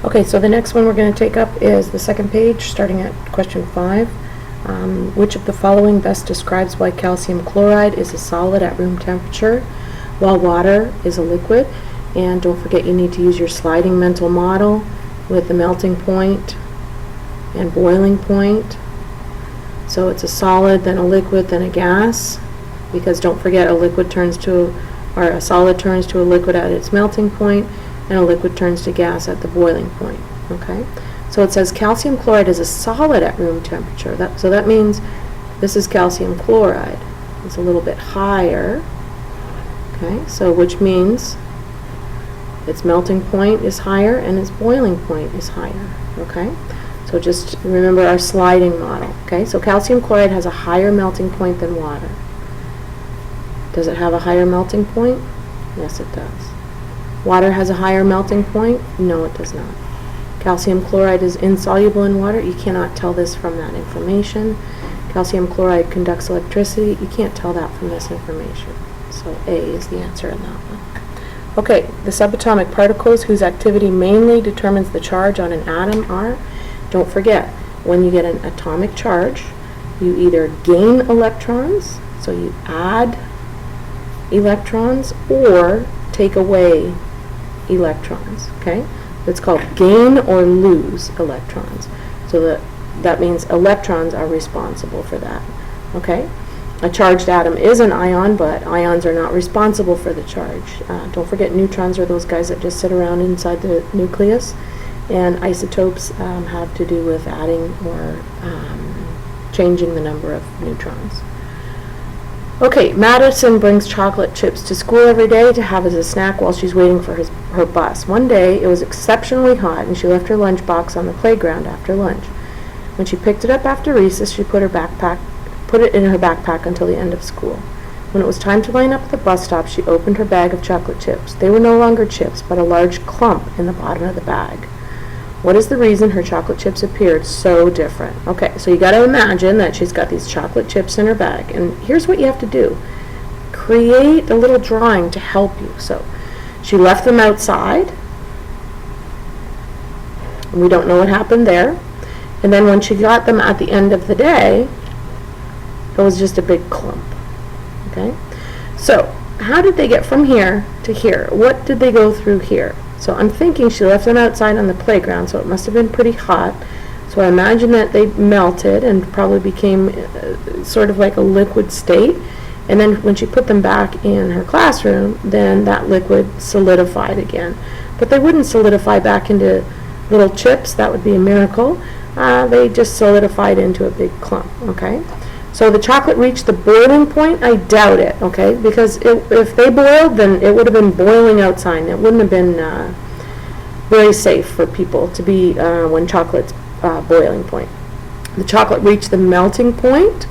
Okay, so the next one we're going to take up is the second page, starting at question 5. Which of the following best describes why calcium chloride is a solid at room temperature while water is a liquid? And don't forget, you need to use your sliding mental model with the melting point and boiling point. So it's a solid, then a liquid, then a gas, because don't forget, a solid turns to a liquid at its melting point, and a liquid turns to gas at the boiling point. Okay, so it says calcium chloride is a solid at room temperature. So that means this is calcium chloride. It's a little bit higher. Okay, so which means its melting point is higher and its boiling point is higher. Okay, so just remember our sliding model. Okay, so calcium chloride has a higher melting point than water. Does it have a higher melting point? Yes, it does. Water has a higher melting point? No, it does not. Calcium chloride is insoluble in water. You cannot tell this from that information. Calcium chloride conducts electricity. You can't tell that from this information. So A is the answer in that one. Okay, the subatomic particles whose activity mainly determines the charge on an atom are, don't forget, when you get an atomic charge, you either gain electrons, so you add electrons, or take away electrons. Okay, it's called gain or lose electrons. So that means electrons are responsible for that. Okay, a charged atom is an ion, but ions are not responsible for the charge. Don't forget, neutrons are those guys that just sit around inside the nucleus, and isotopes have to do with adding or changing the number of neutrons. Okay, Madison brings chocolate chips to school every day to have as a snack while she's waiting for her bus. One day, it was exceptionally hot, and she left her lunchbox on the playground after lunch. When she picked it up after recess, she put it in her backpack until the end of school. When it was time to line up at the bus stop, she opened her bag of chocolate chips. They were no longer chips, but a large clump in the bottom of the bag. What is the reason her chocolate chips appeared so different? Okay, so you got to imagine that she's got these chocolate chips in her bag, and here's what you have to do. Create a little drawing to help you. So she left them outside. We don't know what happened there. And then when she got them at the end of the day, it was just a big clump. Okay, so how did they get from here to here? What did they go through here? So I'm thinking she left them outside on the playground, so it must have been pretty hot. So I imagine that they melted and probably became sort of like a liquid state. And then when she put them back in her classroom, then that liquid solidified again. But they wouldn't solidify back into little chips. That would be a miracle. They just solidified into a big clump. Okay. So the chocolate reached the boiling point? I doubt it, okay? Because if they boiled, then it would have been boiling outside. It wouldn't have been very safe for people to be when chocolate's boiling point. The chocolate reached the melting point.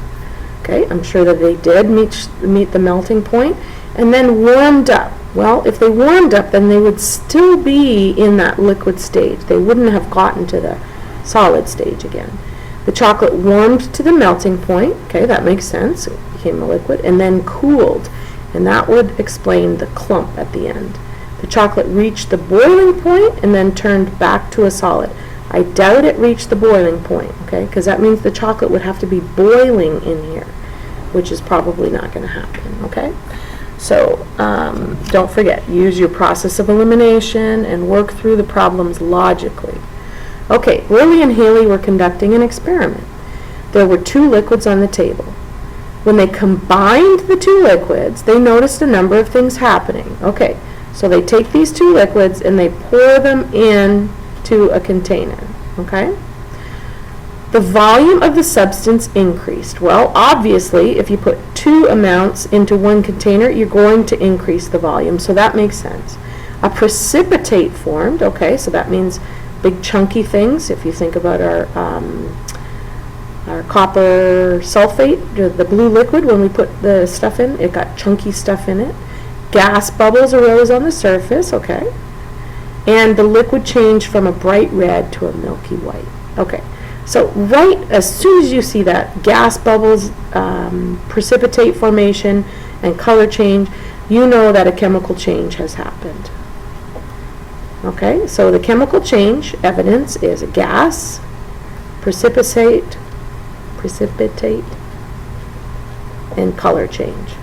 Okay, I'm sure that they did meet the melting point, and then warmed up. Well, if they warmed up, then they would still be in that liquid stage. They wouldn't have gotten to the solid stage again. The chocolate warmed to the melting point. Okay, that makes sense. It became a liquid, and then cooled, and that would explain the clump at the end. The chocolate reached the boiling point and then turned back to a solid. I doubt it reached the boiling point, okay, because that means the chocolate would have to be boiling in here, which is probably not going to happen, okay? So don't forget, use your process of elimination and work through the problems logically. Okay, Lily and Haley were conducting an experiment. There were 2 liquids on the table. When they combined the 2 liquids, they noticed a number of things happening. Okay, so they take these 2 liquids and they pour them into a container. Okay? The volume of the substance increased. Well, obviously, if you put 2 amounts into one container, you're going to increase the volume, so that makes sense. A precipitate formed. Okay, so that means big chunky things. If you think about our copper sulfate, the blue liquid, when we put the stuff in, it got chunky stuff in it. Gas bubbles arose on the surface, okay? And the liquid changed from a bright red to a milky white. Okay, so right as soon as you see that, gas bubbles, precipitate formation, and color change, you know that a chemical change has happened. Okay, so the chemical change evidence is a gas, precipitate, and color change.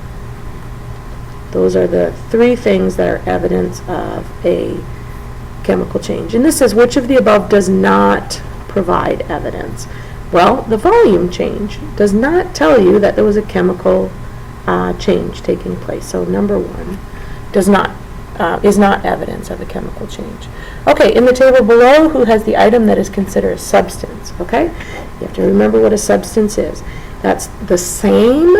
Those are the three things that are evidence of a chemical change. And this says, which of the above does not provide evidence? Well, the volume change does not tell you that there was a chemical change taking place. So number one is not evidence of a chemical change. Okay, in the table below, who has the item that is considered a substance? Okay, you have to remember what a substance is. That's the same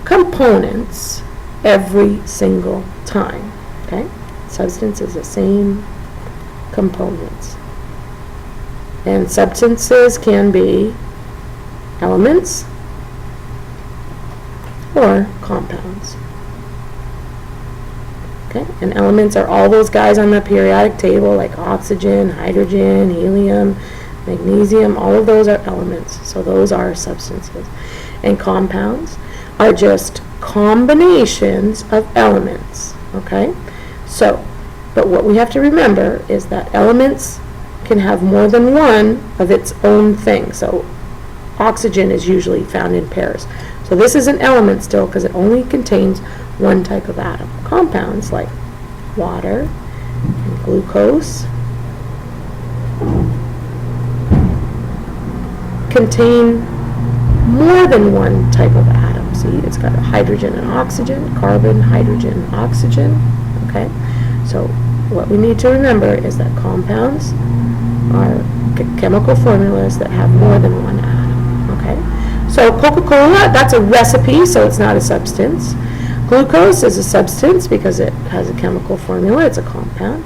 components every single time. Okay, substance is the same components. And substances can be elements or compounds. Okay, and elements are all those guys on the periodic table, like oxygen, hydrogen, helium, magnesium. All of those are elements, so those are substances. And compounds are just combinations of elements. Okay, so, but what we have to remember is that elements can have more than one of its own thing. So oxygen is usually found in pairs. So this is an element still because it only contains one type of atom. Compounds like water and glucose contain more than one type of atom. See, it's got hydrogen and oxygen, carbon, hydrogen, oxygen. Okay, so what we need to remember is that compounds are chemical formulas that have more than one atom. Okay, so Coca-Cola, that's a recipe, so it's not a substance. Glucose is a substance because it has a chemical formula, it's a compound.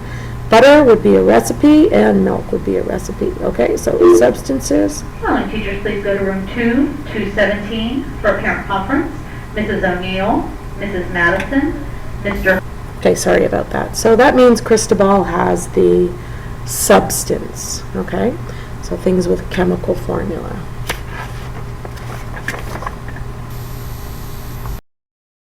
Butter would be a recipe, and milk would be a recipe. Okay, so substances. Calling teachers, please go to room 217 for parent conference. Mrs. O'Neill, Mrs. Madison, Mr. Okay, sorry about that. So that means Cristobal has the substance, okay? So things with chemical formula.